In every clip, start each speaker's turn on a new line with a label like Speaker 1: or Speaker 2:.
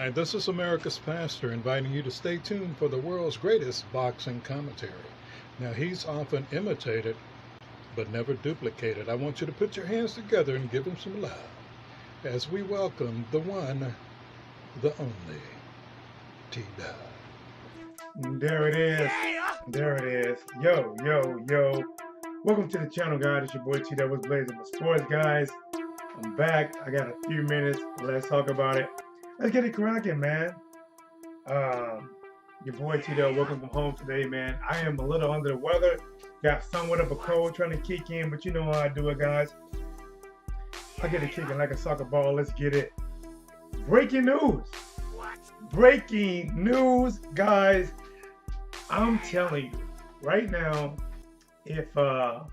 Speaker 1: Hi, this is America's Pastor inviting you to stay tuned for the world's greatest boxing commentary. Now, he's often imitated, but never duplicated. I want you to put your hands together and give him some love as we welcome the one, the only, T-Dub.
Speaker 2: There it is. There it is. Yo, yo, yo. Welcome to the channel, guys. It's your boy T. That was blazing with sports, guys. I'm back. I got a few minutes. Let's talk about it. Let's get it cracking, man. Your boy T. Welcome from home today, man. I am a little under the weather. Got somewhat of a cold trying to kick in, but you know how I do it, guys. I get it kicking like a soccer ball. Let's get it. Breaking news. Breaking news, guys. I'm telling you right now, if the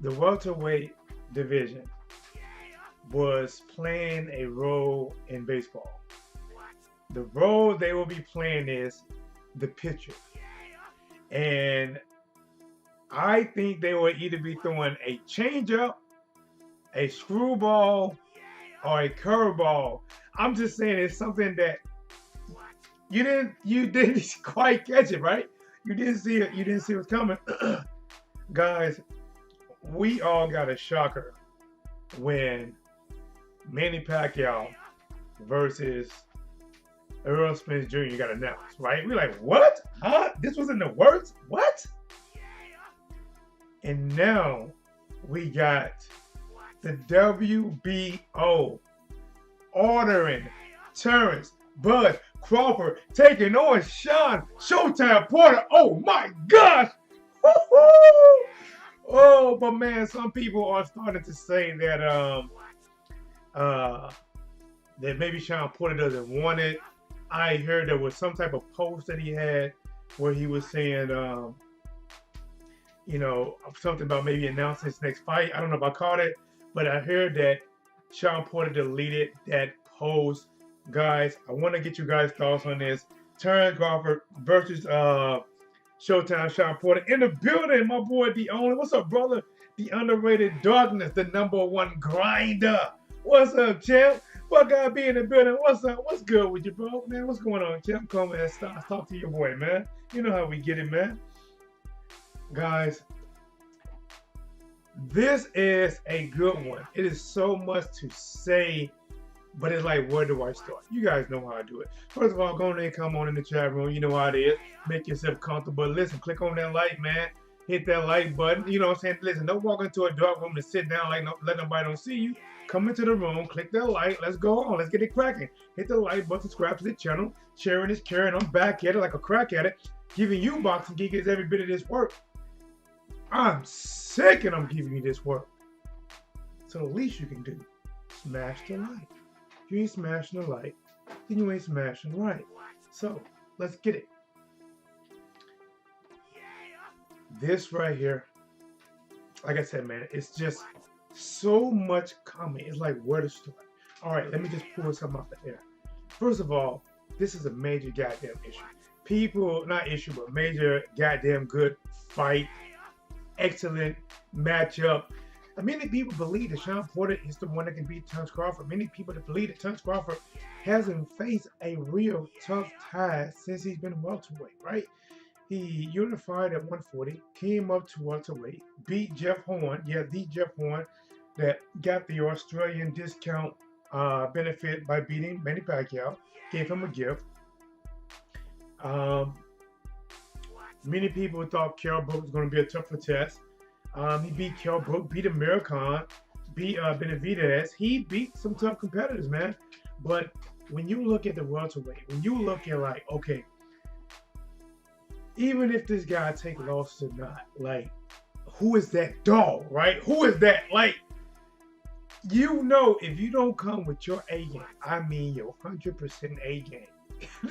Speaker 2: welterweight division was playing a role in baseball, the role they will be playing is the pitcher. And I think they will either be throwing a changeup, a screwball, or a curveball. I'm just saying it's something that you didn't quite catch it, right? You didn't see it. You didn't see what's coming. Guys, we all got a shocker when Manny Pacquiao versus Errol Spence Jr. got announced, right? We're like, what? Huh? This was in the works? What? And now we got the WBO ordering Terence Crawford taking on Shawn Showtime Porter. Oh my gosh! Woo-hoo! Oh, but man, some people are starting to say that that maybe Shawn Porter doesn't want it. I heard there was some type of post that he had where he was saying, something about maybe announcing his next fight. I don't know if I caught it, but I heard that Shawn Porter deleted that post. Guys, I want to get you guys' thoughts on this. Terence Crawford versus Showtime Shawn Porter in the building. My boy, the only. What's up, brother? The underrated darkness, the #1 grinder. What's up, champ? What guy be in the building? What's up? What's good with you, bro? Man, what's going on, champ? Come and talk to your boy, man. You know how we get it, man. Guys, this is a good one. It is so much to say, but it's like, where do I start? You guys know how I do it. First of all, go in and come on in the chat room. You know how it is. Make yourself comfortable. Listen, click on that like, man. Hit that like button. You know what I'm saying? Listen, don't walk into a dark room and sit down like let nobody don't see you. Come into the room, click that like. Let's go on. Let's get it cracking. Hit the like button, subscribe to the channel. Sharing is caring. I'm back at it like a crack at it. Giving you boxing geekers every bit of this work. I'm sick and I'm giving you this work. So the least you can do, smash the like. If you ain't smashing the like, then you ain't smashing right. So let's get it. This right here, like I said, man, it's just so much coming. It's like, where to start? All right, let me just pull something off the air. First of all, this is a major goddamn issue. But major goddamn good fight. Excellent matchup. Many people believe that Shawn Porter is the one that can beat Terence Crawford. Many people that believe that Terence Crawford hasn't faced a real tough tie since he's been welterweight, right? He unified at 140, came up to welterweight, beat Jeff Horn. Yeah, the Jeff Horn that got the Australian discount benefit by beating Manny Pacquiao. Gave him a gift. Many people thought Kell Brook was going to be a tougher test. He beat Kell Brook, beat Amir Khan, beat Benavidez. He beat some tough competitors, man. But when you look at the welterweight, when you look at like, okay, even if this guy take losses or not, like, who is that dog, right? Who is that? Like, you know, if you don't come with your A game, I mean your 100% A game,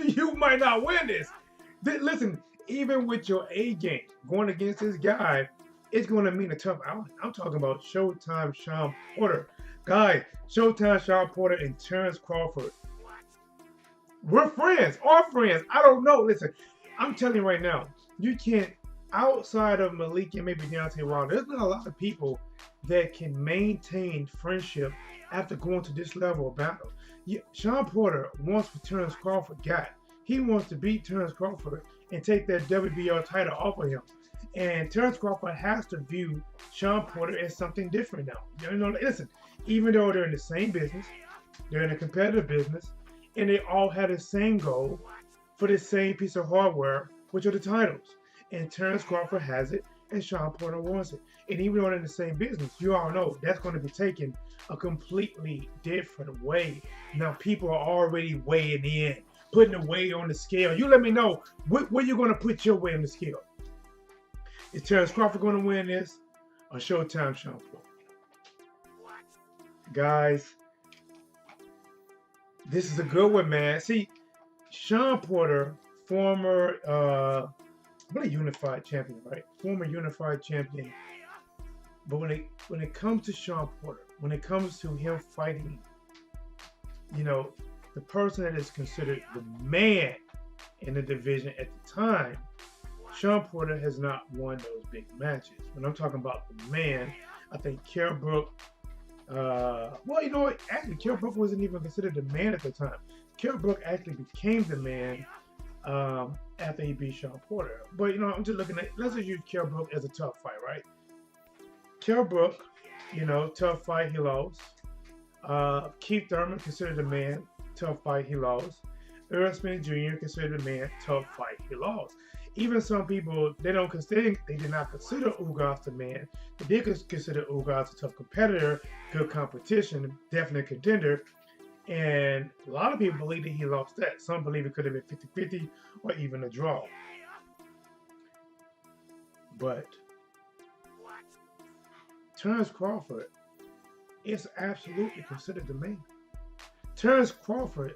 Speaker 2: you might not win this. Listen, even with your A game, going against this guy, it's going to mean a tough outing. I'm talking about Showtime Shawn Porter. Guys, Showtime Shawn Porter and Terence Crawford. We're friends. Our friends. I don't know. Listen, I'm telling you right now, you can't, outside of Malik and maybe Deontay Wilder, there's not a lot of people that can maintain friendship after going to this level of battle. Shawn Porter wants what Terence Crawford got. He wants to beat Terence Crawford and take that WBO title off of him. And Terence Crawford has to view Shawn Porter as something different now. You know, listen, even though they're in the same business, they're in a competitive business, and they all had the same goal for the same piece of hardware, which are the titles. And Terence Crawford has it, and Shawn Porter wants it. And even though they're in the same business, you all know that's going to be taken a completely different way. Now, people are already weighing in, putting the weight on the scale. You let me know where you're going to put your weight on the scale. Is Terence Crawford going to win this, or Showtime Shawn Porter? Guys, this is a good one, man. See, Shawn Porter, former, I believe unified champion, right? Former unified champion. But when it comes to Shawn Porter, when it comes to him fighting, you know, the person that is considered the man in the division at the time, Shawn Porter has not won those big matches. When I'm talking about the man, I think Kell Brook, well, you know what? Actually, Kell Brook wasn't even considered the man at the time. Kell Brook actually became the man after he beat Shawn Porter. But, you know, I'm just looking at, let's just use Kell Brook as a tough fight, right? Kell Brook, you know, tough fight, he lost. Keith Thurman, considered the man, tough fight, he lost. Earl Smith Jr., considered the man, tough fight, he lost. Even some people, they did not consider Ugas the man. They did consider Ugas a tough competitor, good competition, definite contender. And a lot of people believe that he lost that. Some believe it could have been 50-50 or even a draw. But Terence Crawford is absolutely considered the man. Terence Crawford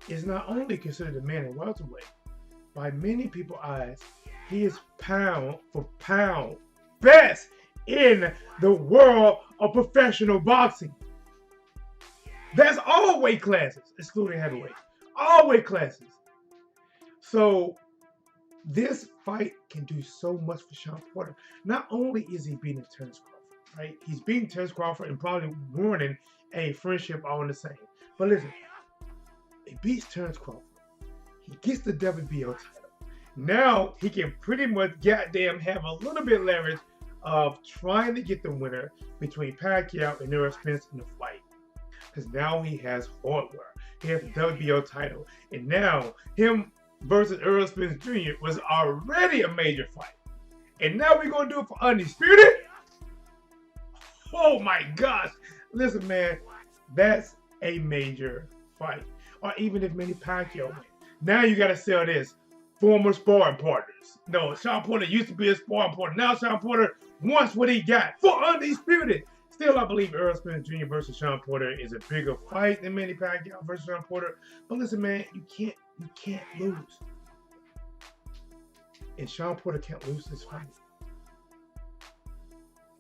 Speaker 2: is not only considered the man in welterweight, by many people's eyes, he is pound for pound best in the world of professional boxing. That's all weight classes, excluding heavyweight. All weight classes. So this fight can do so much for Shawn Porter. Not only is he beating Terence Crawford, right? He's beating Terence Crawford and probably ruining a friendship all in the same. But listen, he beats Terence Crawford. He gets the WBO title. Now he can pretty much goddamn have a little bit of leverage of trying to get the winner between Pacquiao and Errol Spence in the fight. Because now he has hardware. He has the WBO title. And now him versus Errol Spence Jr. was already a major fight. And now we're going to do it for Undisputed? Oh my gosh. Listen, man, that's a major fight. Or even if Manny Pacquiao wins. Now you got to sell this. Former sparring partners. No, Shawn Porter used to be a sparring partner. Now Shawn Porter wants what he got for Undisputed. Still, I believe Errol Spence Jr. versus Shawn Porter is a bigger fight than Manny Pacquiao versus Shawn Porter. But listen, man, you can't lose. And Shawn Porter can't lose this fight.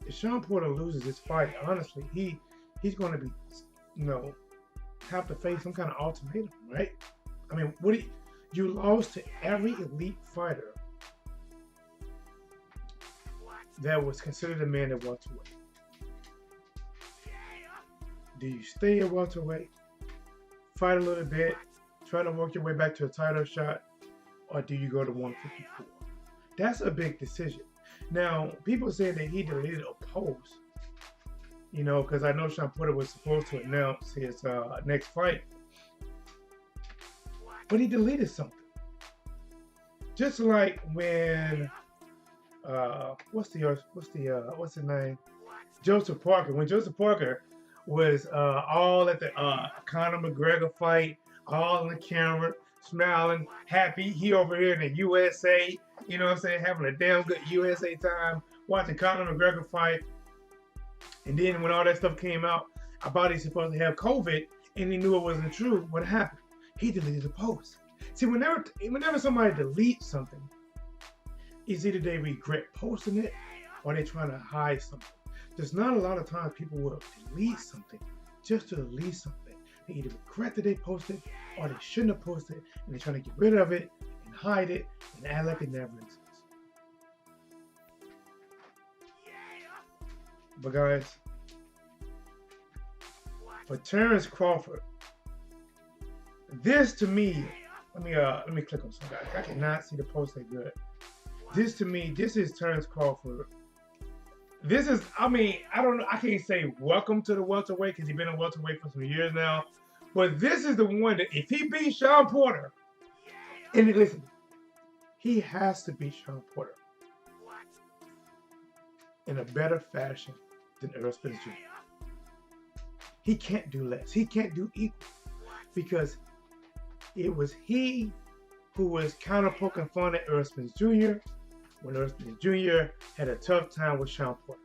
Speaker 2: If Shawn Porter loses this fight, honestly, he's going to be, you know, have to face some kind of ultimatum, right? I mean, you lost to every elite fighter that was considered a man at welterweight. Do you stay at welterweight, fight a little bit, try to work your way back to a title shot, or do you go to 154? That's a big decision. Now, people say that he deleted a post, you know, because I know Shawn Porter was supposed to announce his next fight, but he deleted something. Just like when what's the name? Joseph Parker. When Joseph Parker was all at the Conor McGregor fight, all on the camera, smiling, happy. He over here in the USA, you know what I'm saying, having a damn good USA time, watching Conor McGregor fight. And then when all that stuff came out about he's supposed to have COVID, and he knew it wasn't true, what happened? He deleted the post. See, whenever somebody deletes something, it's either they regret posting it or they're trying to hide something. There's not a lot of times people will delete something just to delete something. They either regret that they posted or they shouldn't have posted, and they're trying to get rid of it and hide it and act like it never exists. But guys, for Terence Crawford This to me, let me click on some guys. I cannot see the post that good. This to me, this is Terence Crawford. This is, I don't know. I can't say welcome to the welterweight because he's been a welterweight for some years now. But this is the one that if he beats Shawn Porter, and listen, he has to beat Shawn Porter in a better fashion than Errol Spence Jr. He can't do less. He can't do equal because it was he who was kind of poking fun at Errol Spence Jr. when Errol Spence Jr. had a tough time with Shawn Porter.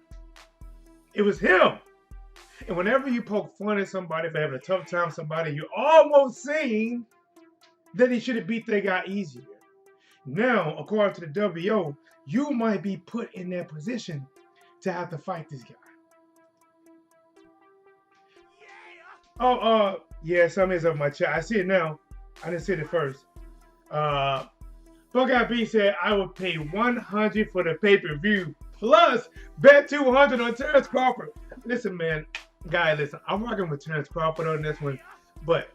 Speaker 2: It was him. And whenever you poke fun at somebody for having a tough time with somebody, you're almost saying that he should have beat that guy easier. Now, according to the WO, you might be put in that position to have to fight this guy. Oh, yeah, something's up my chat. I see it now. I didn't see it at first. Buckeye B said, I would pay $100 for the pay-per-view plus bet $200 on Terence Crawford. Listen, man. Guys, listen. I'm rocking with Terence Crawford on this one. But,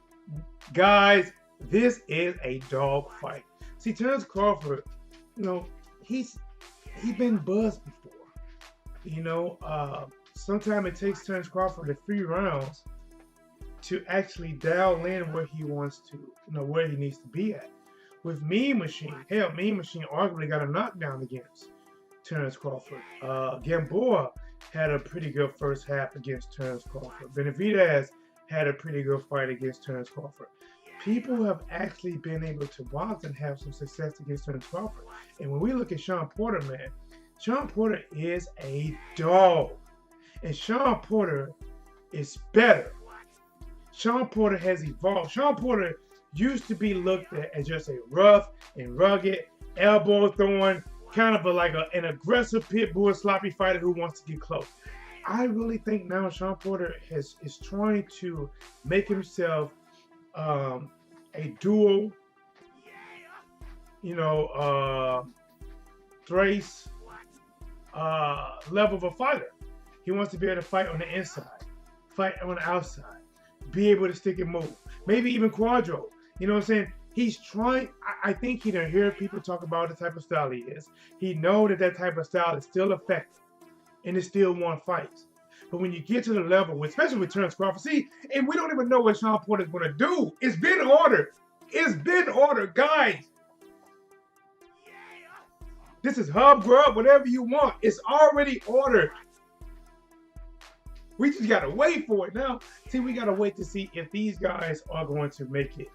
Speaker 2: guys, this is a dog fight. See, Terence Crawford, you know, he's been buzzed before. You know, sometimes it takes Terence Crawford a few rounds to actually dial in where he wants to, you know, where he needs to be at. With Mean Machine, hell, Mean Machine arguably got a knockdown against Terence Crawford. Gamboa had a pretty good first half against Terence Crawford. Benavidez had a pretty good fight against Terence Crawford. People have actually been able to box and have some success against Terence Crawford. And when we look at Shawn Porter, man, Shawn Porter is a dog. And Shawn Porter is better. Shawn Porter has evolved. Shawn Porter used to be looked at as just a rough and rugged, elbow throwing, kind of an aggressive pit bull, sloppy fighter who wants to get close. I really think now Shawn Porter is trying to make himself a dual, you know, thrace level of a fighter. He wants to be able to fight on the inside, fight on the outside, be able to stick and move, maybe even quadro. You know what I'm saying? He's trying. I think he done hear people talk about the type of style he is. He know that type of style is still effective and it still won fights. But when you get to the level, especially with Terence Crawford, see, and we don't even know what Shawn Porter is going to do. It's been ordered. It's been ordered, guys. This is Hub Grub, whatever you want. It's already ordered. We just got to wait for it now. See, we got to wait to see if these guys are going to make it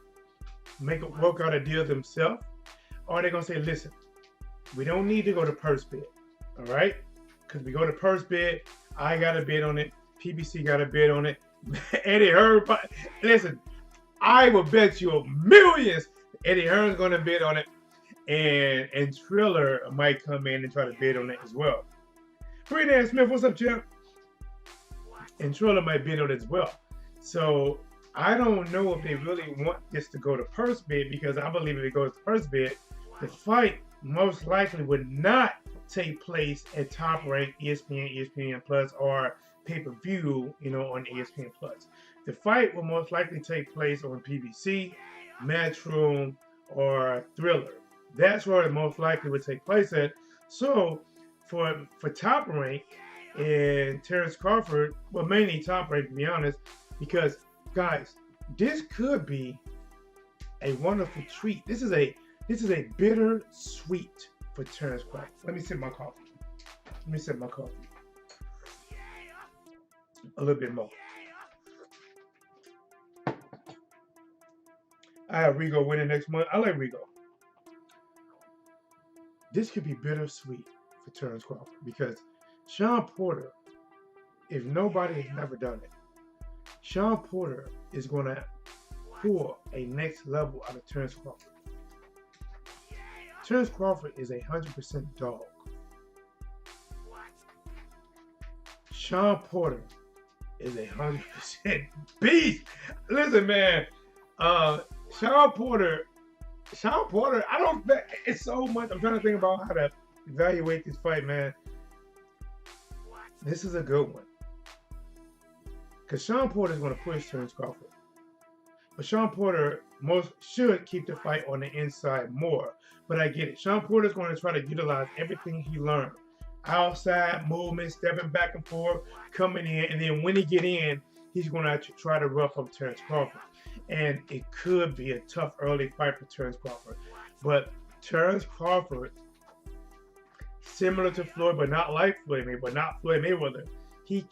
Speaker 2: work out a deal themselves. Or they're going to say, listen, we don't need to go to purse bid. All right? Because we go to purse bid, I got a bid on it. PBC got a bid on it. Eddie Hearn, listen, I will bet you millions Eddie Hearn's going to bid on it. And Triller might come in and try to bid on it as well. Freedan Smith, what's up, champ? And Triller might bid on it as well. So I don't know if they really want this to go to purse bid, because I believe if it goes to purse bid, the fight most likely would not take place at Top Rank, ESPN, ESPN Plus, or pay-per-view, you know, on ESPN Plus. The fight will most likely take place on PBC, Matchroom, or Thriller. That's where it most likely would take place at. So for Top Rank and Terence Crawford, well, mainly Top Rank, to be honest, because guys, this could be a wonderful treat. This is a bitter sweet for Terence Crawford. Let me sip my coffee. A little bit more. I have Rigo winning next month. I like Rigo. This could be bittersweet for Terence Crawford, because Shawn Porter, if nobody has never done it, Shawn Porter is going to pull a next level out of Terence Crawford. Terence Crawford is 100% dog. Shawn Porter is 100% beast. Listen, man, Shawn Porter, I don't think it's so much. I'm trying to think about how to evaluate this fight, man. This is a good one. Because Shawn Porter is going to push Terence Crawford. But Shawn Porter most should keep the fight on the inside more. But I get it. Shawn Porter's going to try to utilize everything he learned. Outside movement, stepping back and forth, coming in, and then when he get in, he's going to try to rough up Terence Crawford. And it could be a tough early fight for Terence Crawford. But Terence Crawford, similar to Floyd, but not like Floyd Mayweather, he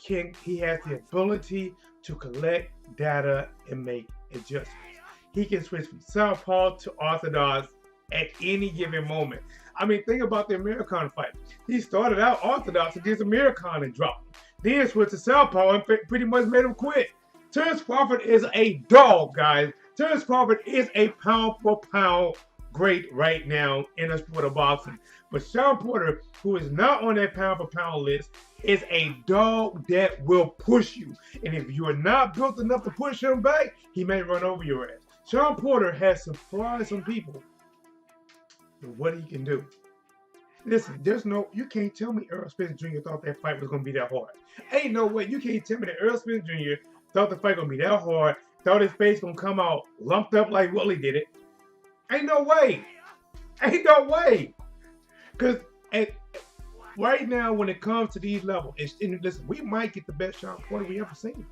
Speaker 2: has the ability to collect data and make adjustments. He can switch from southpaw to orthodox at any given moment. I mean, think about the American fight. He started out orthodox against American and dropped him. Then switched to southpaw and pretty much made him quit. Terence Crawford is a dog, guys. Terence Crawford is a pound for pound great right now in the sport of boxing. But Shawn Porter, who is not on that pound for pound list, is a dog that will push you. And if you are not built enough to push him back, he may run over your ass. Shawn Porter has surprised some people with what he can do. Listen, you can't tell me Errol Spence Jr. thought that fight was going to be that hard. Ain't no way. You can't tell me that Errol Spence Jr. thought the fight going to be that hard, thought his face going to come out lumped up like Willie did it. Ain't no way. Ain't no way. Because right now, when it comes to these levels, listen, we might get the best Shawn Porter we ever seen.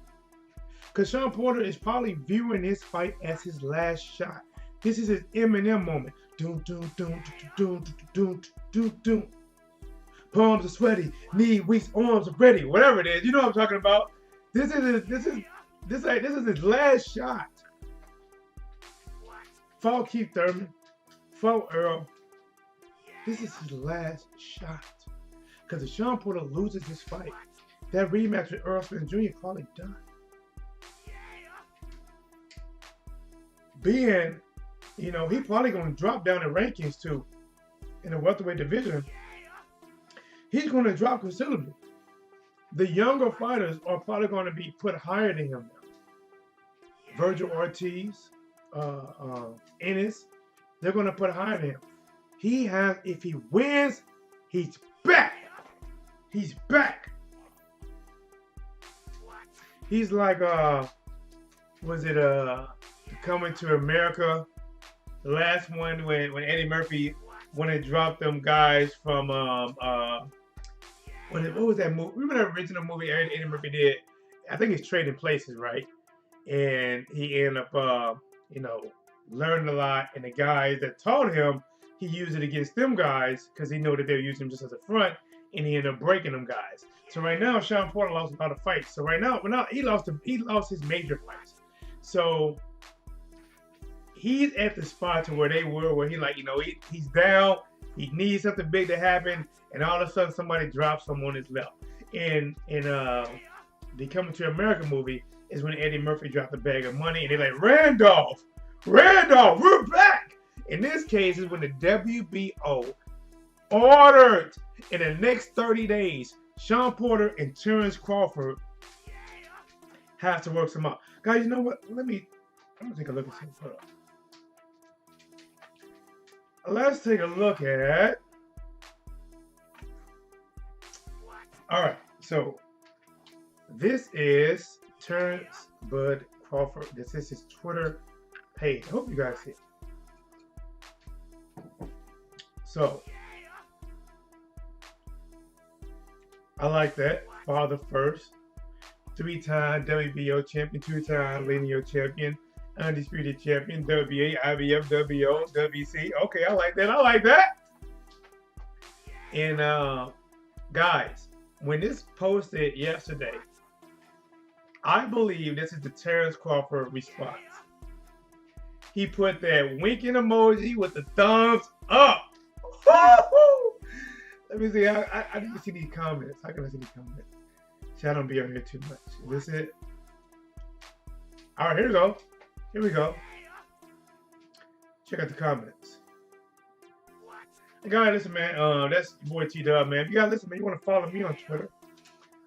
Speaker 2: Because Shawn Porter is probably viewing this fight as his last shot. This is his Eminem moment. Doom, doom, doom, doom, doom, doom, doom. Palms are sweaty, knees weak, arms are ready. Whatever it is, you know what I'm talking about. This is his last shot. Fought Keith Thurman, fought Earl. This is his last shot. Because if Shawn Porter loses this fight, that rematch with Errol Spence Jr. probably done. Being, he probably going to drop down in rankings too in the welterweight division. He's going to drop considerably. The younger fighters are probably going to be put higher than him now. Virgil Ortiz, Ennis, they're going to put higher than him. If he wins, he's back. He's back. He's like, Coming to America? The last one when Eddie Murphy went and dropped them guys from, what was that movie? Remember the original movie Eddie Murphy did? I think it's Trading Places, right? And he ended up, learning a lot. And the guys that taught him, he used it against them guys because he knew that they were using him just as a front, and he ended up breaking them guys. So right now, Shawn Porter lost a lot of fights. So right now, he lost his major fights. So he's at the spot to where they were, where he's down, he needs something big to happen, and all of a sudden somebody drops him on his left. And the Coming to America movie is when Eddie Murphy dropped a bag of money, and they're like, Randolph, we're back. In this case, is when the WBO ordered in the next 30 days, Shawn Porter and Terence Crawford have to work some out. Guys, you know what? I'm gonna take a look at something. Hold up. Let's take a look at. All right, so this is Terence Bud Crawford. This is his Twitter page. I hope you guys see it. So, I like that. Father first. 3-time WBO champion, 2-time lineal champion, undisputed champion, WBA, IBF, WO, WC. Okay, I like that. And guys, when this posted yesterday, I believe this is the Terence Crawford response. He put that winking emoji with the thumbs up. Let me see. I need to see these comments. How can I see these comments? See, I don't be on here too much. Is this it? All right, here we go. Check out the comments. Hey, guys, listen, man. That's your boy T-Dub, man. If you guys listen, man, you want to follow me on Twitter.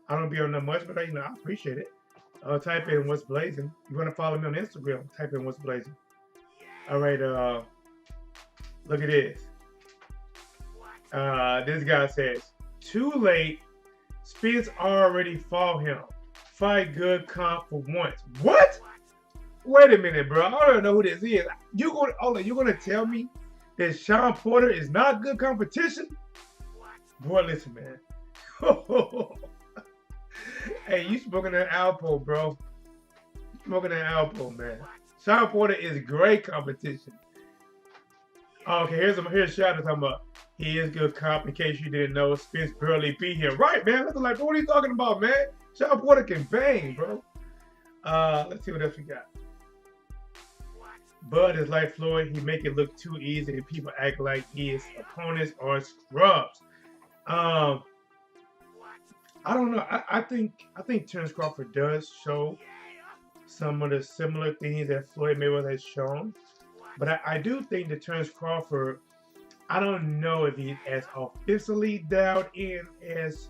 Speaker 2: I don't be on that much, but I appreciate it. Type in What's Blazing. You want to follow me on Instagram? Type in What's Blazing. All right. Look at this. This guy says, too late. Spence already fought him. Fight good comp for once. What? Wait a minute, bro. I don't know who this is. You gonna tell me that Shawn Porter is not good competition? Boy, listen, man. Hey, you smoking an Alpo, bro. Smoking an Alpo, man. Shawn Porter is great competition. Okay, here's Shadow talking about he is good comp. In case you didn't know, Spence barely beat him. Right, man. Looking like, what are you talking about, man? Shawn Porter can bang, bro. Let's see what else we got. Bud is like Floyd. He make it look too easy, and people act like his opponents are scrubs. I don't know. I think Terence Crawford does show some of the similar things that Floyd Mayweather has shown. But I do think that Terence Crawford, I don't know if he's as offensively dialed in as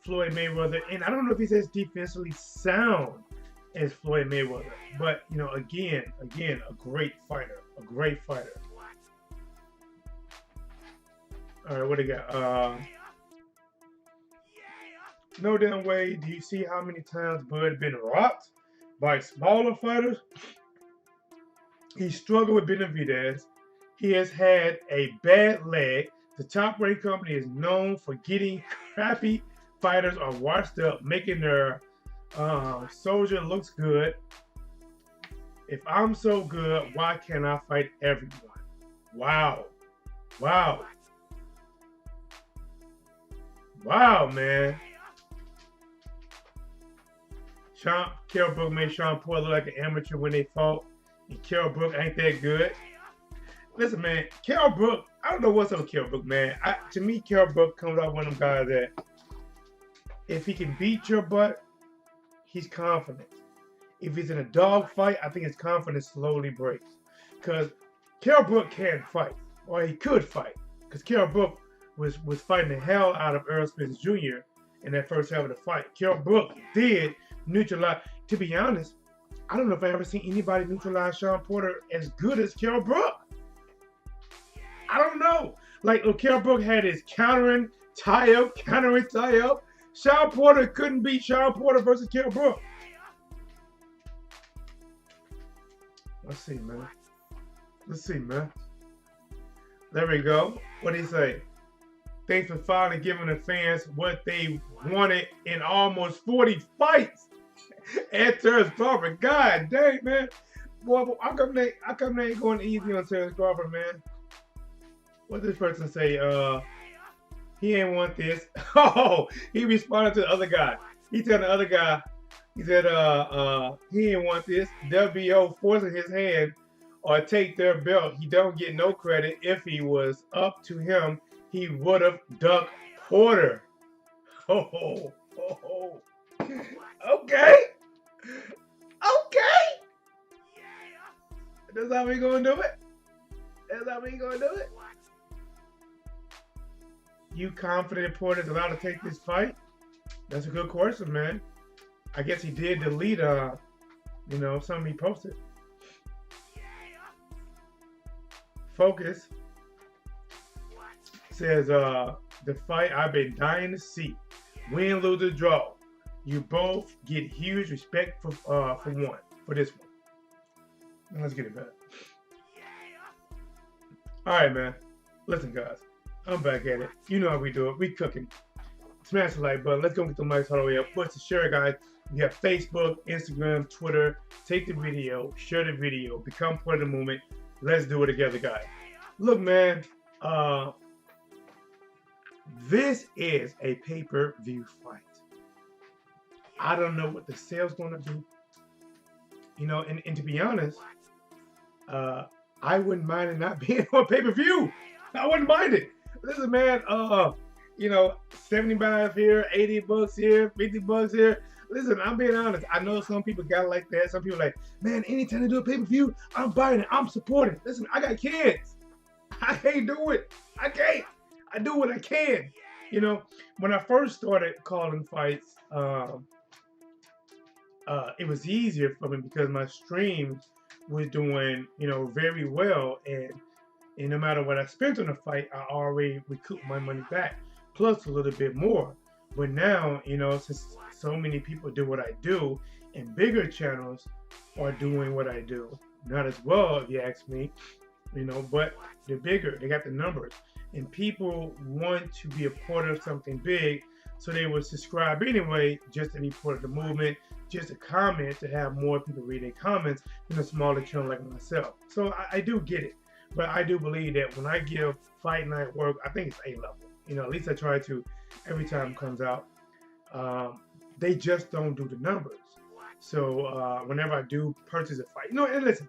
Speaker 2: Floyd Mayweather, and I don't know if he's as defensively sound as Floyd Mayweather. But, you know, again, a great fighter. A great fighter. All right, what do you got? No damn way. Do you see how many times Bud been rocked by smaller fighters? He struggled with Benavidez. He has had a bad leg. The Top Rank company is known for getting crappy fighters or washed up, making their soldier looks good. If I'm so good, why can't I fight everyone? Wow. Wow. Wow, man. Kell Brook made Shawn Porter look like an amateur when they fought. And Kell Brook ain't that good. Listen, man, Kell Brook, I don't know what's up with Kell Brook, man. To me, Kell Brook comes off one of them guys that if he can beat your butt, he's confident. If he's in a dog fight, I think his confidence slowly breaks. Because Kell Brook can fight, or he could fight. Because Kell Brook was fighting the hell out of Earl Spence Jr. in that first half of the fight. Kell Brook did neutralize. To be honest, I don't know if I ever seen anybody neutralize Shawn Porter as good as Kell Brook. I don't know. Like, Kell Brook had his countering tie-up. Shawn Porter couldn't beat Shawn Porter versus Kell Brook. Let's see, man. There we go. What did he say? Thanks for finally giving the fans what they wanted in almost 40 fights. And Terence Crawford, god dang, man. Boy, how come they ain't going easy on Terence Crawford, man? What did this person say? He ain't want this. Oh, he responded to the other guy. He told the other guy, he said, he ain't want this. WBO forcing his hand or take their belt. He don't get no credit. If he was up to him, he would have ducked Porter. Oh. Okay. That's how we gonna do it? You confident Porter's allowed to take this fight? That's a good question, man. I guess he did delete something he posted. Focus says the fight I've been dying to see. Win, lose, or draw. You both get huge respect for this one. Now let's get it back. All right, man. Listen, guys. I'm back at it. You know how we do it. We cooking. Smash the like button. Let's go get the mics all the way up. Push the share, guys. We have Facebook, Instagram, Twitter. Take the video. Share the video. Become part of the movement. Let's do it together, guys. Look, man. This is a pay-per-view fight. I don't know what the sales going to be. And to be honest, I wouldn't mind it not being on pay-per-view. I wouldn't mind it. Listen, man, $75 here, $80 here, $50 here. Listen, I'm being honest. I know some people got it like that. Some people are like, man, anytime they do a pay-per-view, I'm buying it. I'm supporting. Listen, I got kids. I can't do it. I can't. I do what I can. When I first started calling fights, it was easier for me because my stream was doing, very well, and no matter what I spent on the fight, I already recouped my money back, plus a little bit more. But now, you know, since so many people do what I do, and bigger channels are doing what I do, not as well, if you ask me, you know, but they're bigger. They got the numbers, and people want to be a part of something big, so they would subscribe anyway, just to be part of the movement, just to comment, to have more people reading comments than a smaller channel like myself. So I do get it, but I do believe that when I give Fight Night work, I think it's A-level. You know, at least I try to every time it comes out. They just don't do the numbers. So whenever I do purchase a fight, you know, and listen,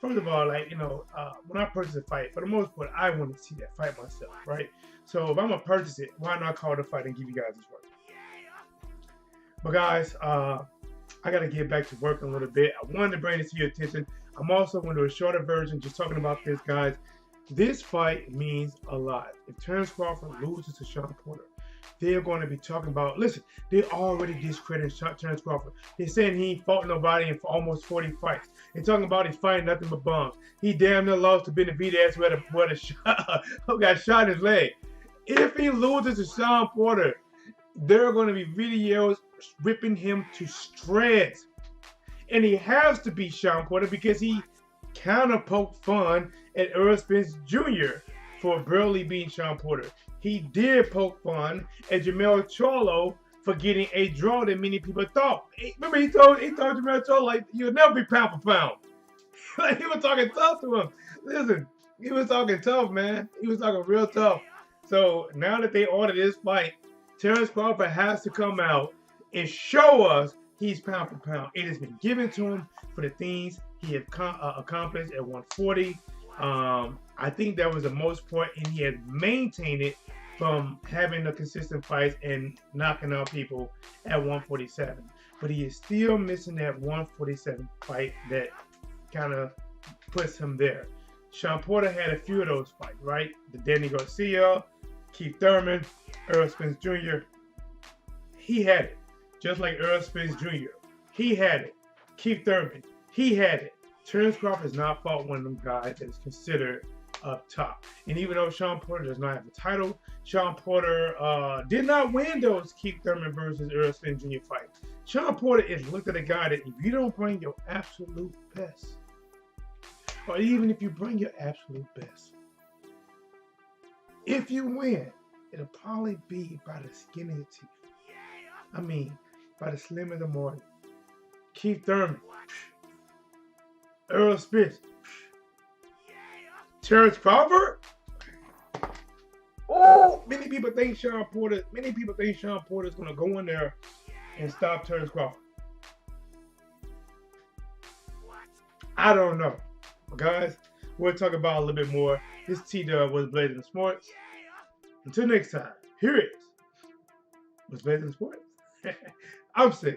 Speaker 2: first of all, like, you know, when I purchase a fight, for the most part, I want to see that fight myself, right? So if I'm gonna purchase it, why not call the fight and give you guys this work? But guys, I gotta get back to work a little bit. I wanted to bring this to your attention. I'm also going to do a shorter version, just talking about this, guys. This fight means a lot. If Terence Crawford loses to Shawn Porter, they're going to be talking about, listen, they already discredited Terence Crawford. They're saying he ain't fought nobody in almost 40 fights. They're talking about he's fighting nothing but bums. He damn near lost to Benavidez who got shot in his leg. If he loses to Shawn Porter, there are going to be videos ripping him to shreds. And he has to beat Shawn Porter because he kind of poked fun at Earl Spence Jr. for barely beating Shawn Porter. He did poke fun at Jermell Charlo for getting a draw that many people thought. Remember, he told Jermell Charlo, like, you'll never be pound for pound. Like, he was talking tough to him. Listen, he was talking tough, man. He was talking real tough. So now that they ordered this fight, Terence Crawford has to come out and show us he's pound for pound. It has been given to him for the things he has accomplished at 140. I think that was the most part, and he has maintained it from having the consistent fights and knocking out people at 147. But he is still missing that 147 fight that kind of puts him there. Shawn Porter had a few of those fights, right? The Danny Garcia, Keith Thurman, Earl Spence Jr. He had it. Just like Earl Spence Jr. He had it. Keith Thurman. He had it. Terence Crawford has not fought one of them guys that is considered up top. And even though Shawn Porter does not have a title, Shawn Porter did not win those Keith Thurman versus Earl Spence Jr. fights. Shawn Porter is looked at a guy that if you don't bring your absolute best, or even if you bring your absolute best, if you win, it'll probably be by the skin of your teeth. I mean, by the slim of the morning. Keith Thurman, Earl Spence, Terence Crawford. Oh, many people think Shawn Porter is going to go in there and stop Terence Crawford. I don't know. But guys, we'll talk about a little bit more. This T-Dub was Blazing Sports. Until next time, here it is. Was Blazing Sports. I'm sick.